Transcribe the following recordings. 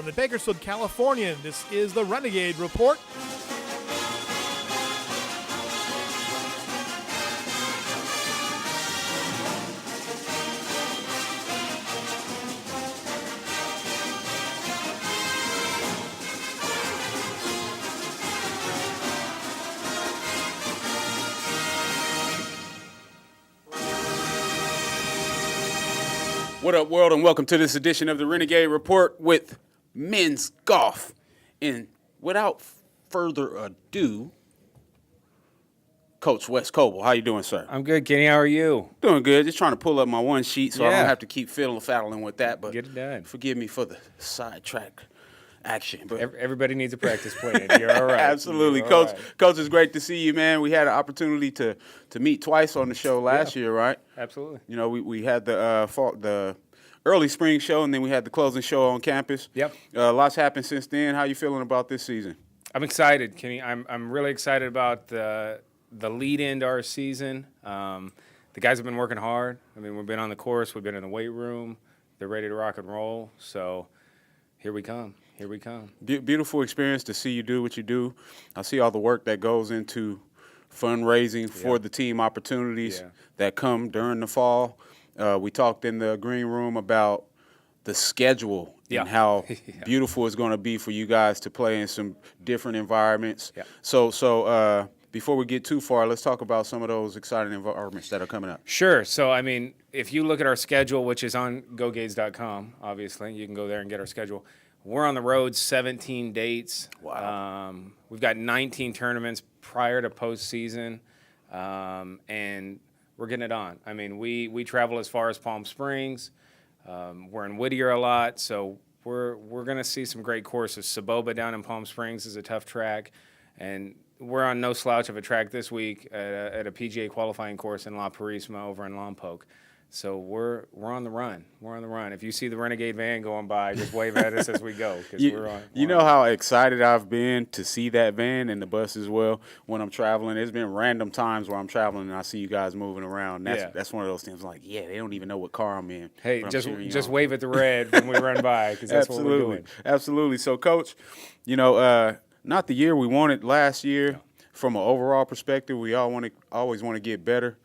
the Bakersfield Californian. This is the Renegade Report. What up, world, and welcome to this edition of the Renegade Report with men's golf. And without further ado, Coach Wes Coble, how you doing, sir? I'm good, Kenny. How are you? Doing good. Just trying to pull up my one sheet so I Yeah. don't have to keep fiddling with that. But Get it done. forgive me for the sidetrack action. But Everybody needs a practice plan. You're all right. Absolutely. You're all Coach, right. Coach, it's great to see you, man. We had an opportunity to meet twice on the show last year, right? Absolutely. You know, we had the early spring show, and then we had the closing show on campus. Yep. Lots happened since then. How you feeling about this season? I'm excited, Kenny. I'm really excited about the lead into our season. The guys have been working hard. I mean, we've been on the course. We've been in the weight room. They're ready to rock and roll. So here we come. Here we come. Beautiful experience to see you do what you do. I see all the work that goes into fundraising for the team opportunities that come during the fall. We talked in the green room about the schedule and how beautiful it's going to be for you guys to play in some different environments. Yeah. So before we get too far, let's talk about some of those exciting environments that are coming up. Sure. So, I mean, if you look at our schedule, which is on GoGades.com, obviously, you can go there and get our schedule. We're on the road 17 dates. Wow. We've got 19 tournaments prior to postseason, and we're getting it on. I mean, we travel as far as Palm Springs. We're in Whittier a lot, so we're going to see some great courses. Saboba down in Palm Springs is a tough track, and we're on no slouch of a track this week at a PGA qualifying course in La Purisima over in Lompoc. So we're on the run. We're on the run. If you see the Renegade van going by, just wave at us as we go, because we're on. You know how excited I've been to see that van and the bus as well when I'm traveling. There's been random times where I'm traveling and I see you guys moving around. That's one of those things. I'm like, yeah, they don't even know what car I'm in. Hey, but I'm just cheering you on. wave at the red when we run by, because that's what we're doing. Absolutely. So, Coach, you know, not the year we wanted last year. From an overall perspective, we always want to get better.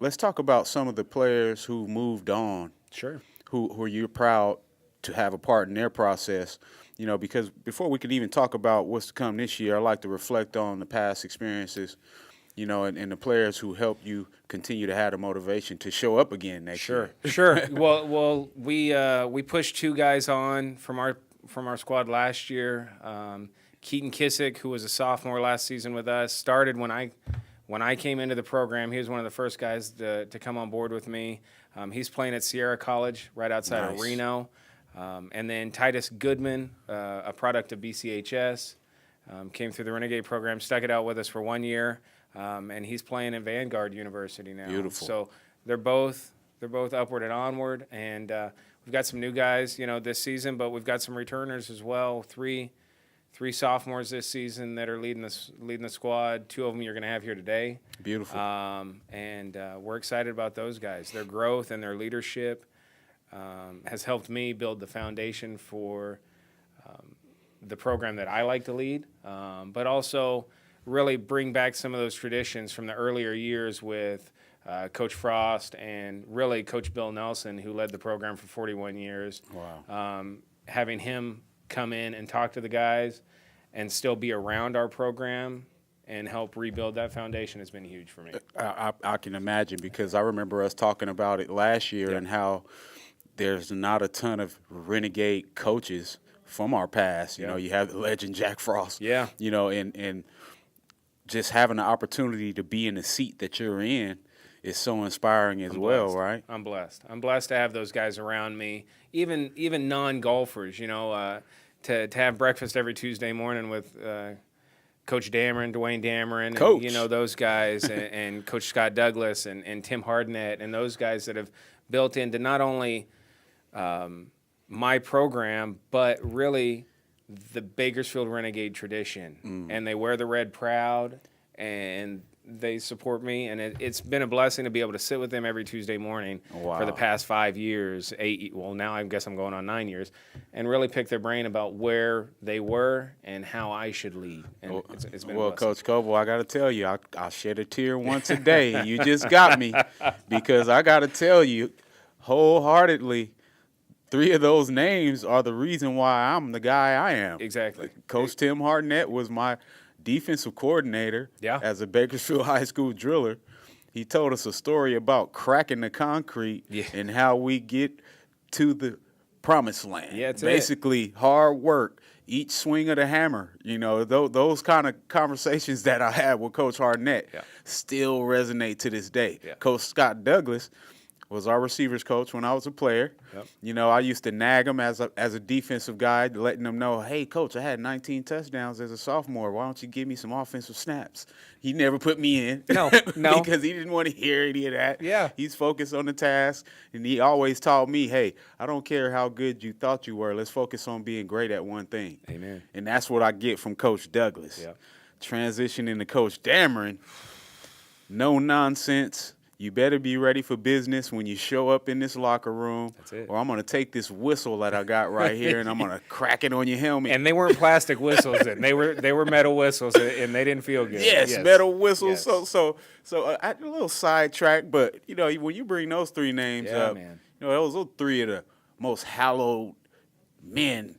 Let's talk about some of the players who moved on. Sure. Who you're proud to have a part in their process. You know, because before we could even talk about what's to come this year, I like to reflect on the past experiences, you know, and the players who helped you continue to have the motivation to show up again next year. Sure. Well, we pushed two guys on from our squad last year. Keaton Kissick, who was a sophomore last season with us, started when I came into the program. He was one of the first guys to come on board with me. He's playing at Sierra College right outside of Reno. And then Titus Goodman, a product of BCHS, came through the Renegade program, stuck it out with us for 1 year, and he's playing at Vanguard University now. Beautiful. So they're both upward and onward, and we've got some new guys, you know, this season, but we've got some returners as well. Three sophomores this season that are leading the squad. Two of them you're going to have here today. Beautiful. And we're excited about those guys. Their growth and their leadership has helped me build the foundation for the program that I like to lead, but also really bring back some of those traditions from the earlier years with Coach Frost and really Coach Bill Nelson, who led the program for 41 years. Wow. Having him come in and talk to the guys and still be around our program and help rebuild that foundation has been huge for me. I can imagine, because I remember us talking about it last year and how there's not a ton of Renegade coaches from our past. You know, you have the legend Jack Frost. Yeah. You know, and just having the opportunity to be in the seat that you're in is so inspiring as well, right? I'm blessed. I'm blessed to have those guys around me, even non-golfers, you know, to have breakfast every Tuesday morning with Coach Dameron, Dwayne Dameron, and, you know, those guys, and Coach Scott Douglas and Tim Hartnett, and those guys that have built into not only my program, but really the Bakersfield Renegade tradition. And they wear the red proud, and they support me, and it's been a blessing to be able to sit with them every Tuesday morning for the past 5 years, now I guess I'm going on 9 years, and really pick their brain about where they were and how I should lead. And it's been a blessing. Coach Coble, I got to tell you, I shed a tear once a day. You just got me, because I got to tell you wholeheartedly, 3 of those names are the reason why I'm the guy I am. Exactly. Coach Tim Hartnett was my defensive coordinator as a Bakersfield High School driller. He told us a story about cracking the concrete and how we get to the promised land. Yeah, it's basically hard work, each swing of the hammer. Those kind of conversations that I had with Coach Hartnett still resonate to this day. Yeah. Coach Scott Douglas was our receivers coach when I was a player. Yep. I used to nag him as a defensive guy, letting him know, hey, coach, I had 19 touchdowns as a sophomore. Why don't you give me some offensive snaps? He never put me in. No. Because he didn't want to hear any of that. Yeah. He's focused on the task, and he always taught me, hey, I don't care how good you thought you were. Let's focus on being great at one thing. Amen. And that's what I get from Coach Douglas. Yep. Transitioning to Coach Dameron, no nonsense. You better be ready for business when you show up in this locker room. That's it. Or I'm going to take this whistle that I got right here and I'm going to crack it on your helmet. And they weren't plastic whistles then. They were metal whistles, and they didn't feel good. Yes, metal whistles. Yes. So a little sidetrack, but when you bring those 3 names up, man. Those are 3 of the most hallowed men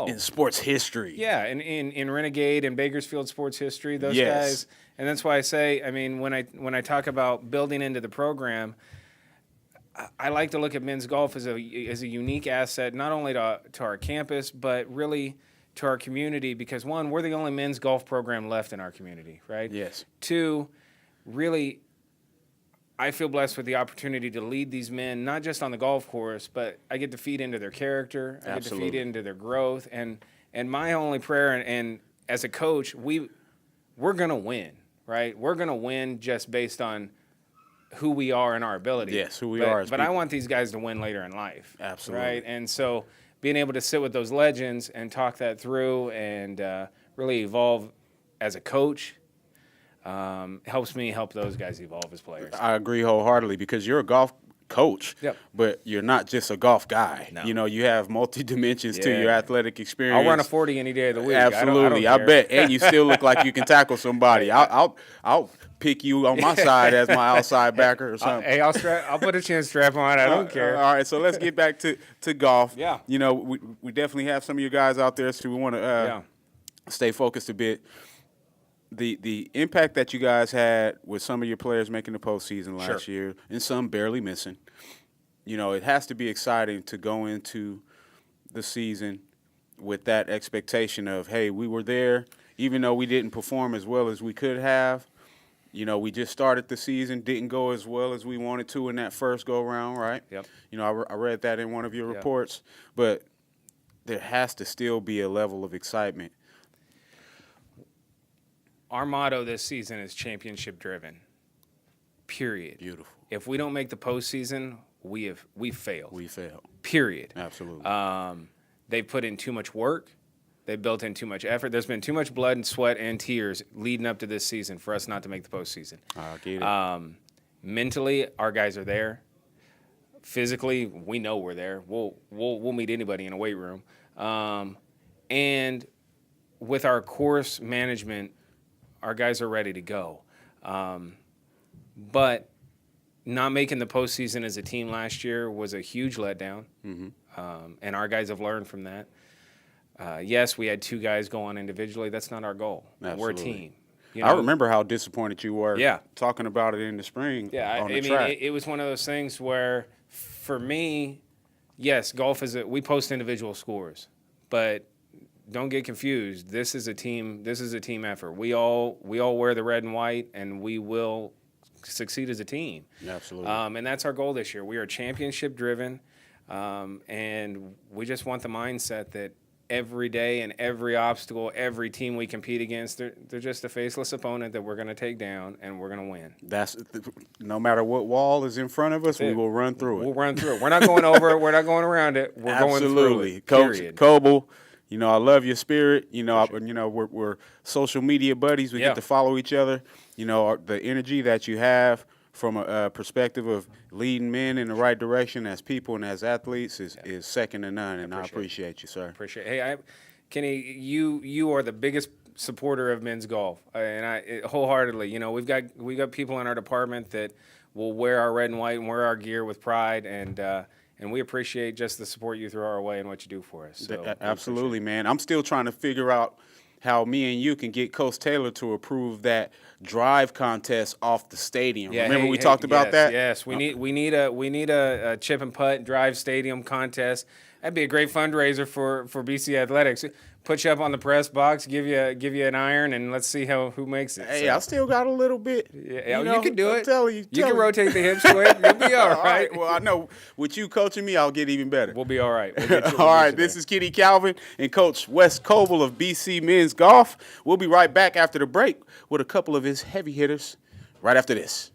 in sports history. Yeah, in Renegade and Bakersfield sports history, those guys. And that's why I say, when I talk about building into the program, I like to look at men's golf as a unique asset, not only to our campus, but really to our community, because 1, we're the only men's golf program left in our community, right? Yes. 2, really, I feel blessed with the opportunity to lead these men, not just on the golf course, but I get to feed into their character. I get to feed into their growth. And my only prayer, and as a coach, we're going to win, right? We're going to win just based on who we are and our ability. Yes, who we are as But I people. want these guys to win later in life. Absolutely. Right? And so being able to sit with those legends and talk that through and really evolve as a coach helps me help those guys evolve as players. I agree wholeheartedly, because you're a golf coach, but you're not just a golf guy. No. You have multi-dimensions to your athletic experience. I'll run a 40 any day of the week. Absolutely. I don't bet. And you still look like you can tackle somebody. I'll pick you on my side as my outside backer or something. Hey, I'll put a chin strap on. I don't care. All right, so let's get back to golf. Yeah. We definitely have some of you guys out there, so we want to stay focused a bit. The impact that you guys had with some of your players making the postseason last year and some barely missing, it has to be exciting to go into the season with that expectation of, hey, we were there, even though we didn't perform as well as we could have. We just started the season, didn't go as well as we wanted to in that first go-round, right? Yep. I read that in one of your reports, but there has to still be a level of excitement. Our motto this season is championship driven. Period. Beautiful. If we don't make the postseason, we failed. We failed. Period. Absolutely. They've put in too much work. They've built in too much effort. There's been too much blood and sweat and tears leading up to this season for us not to make the postseason. I get it. Mentally, our guys are there. Physically, we know we're there. We'll meet anybody in a weight room. And with our course management, our guys are ready to go. But not making the postseason as a team last year was a huge letdown. Mm-hmm. And our guys have learned from that. Yes, we had 2 guys go on individually. That's not our goal. Absolutely. We're a team. I remember how disappointed you were talking about it in the spring. Yeah, on the track. It was one of those things where, for me, yes, golf we post individual scores, but don't get confused. This is a team. This is a team effort. We all wear the red and white, and we will succeed as a team. Absolutely. And that's our goal this year. We are championship driven, and we just want the mindset that every day and every obstacle, every team we compete against, they're just a faceless opponent that we're going to take down, and we're going to win. No matter what wall is in front of us, we will run through it. We'll run through it. We're not going over it. We're not going around it. We're going through it. Coach Coble, You know, I love your spirit. You know, we're social media buddies. We get to follow each other. You know, the energy that you have from a perspective of leading men in the right direction as people and as athletes is second to none, and I appreciate you, sir. Appreciate it. Hey, Kenny, you are the biggest supporter of men's golf, and I wholeheartedly. You know, we've got people in our department that will wear our red and white and wear our gear with pride, and we appreciate just the support you throw our way and what you do for us. So absolutely, man. I'm still trying to figure out how me and you can get Coach Taylor to approve that drive contest off the stadium. Yeah, Remember we talked about that? Yes, we need a chip and putt drive stadium contest. That'd be a great fundraiser for BC Athletics. Put you up on the press box, give you an iron, and let's see who makes it. Hey, I still got a little bit. Yeah, you can do it. You can rotate the hips quick. You'll be all right. Well, I know with you coaching me, I'll get even better. We'll be all right. All right, this is Kenny Calvin and Coach Wes Coble of BC Men's Golf. We'll be right back after the break with a couple of his heavy hitters right after this.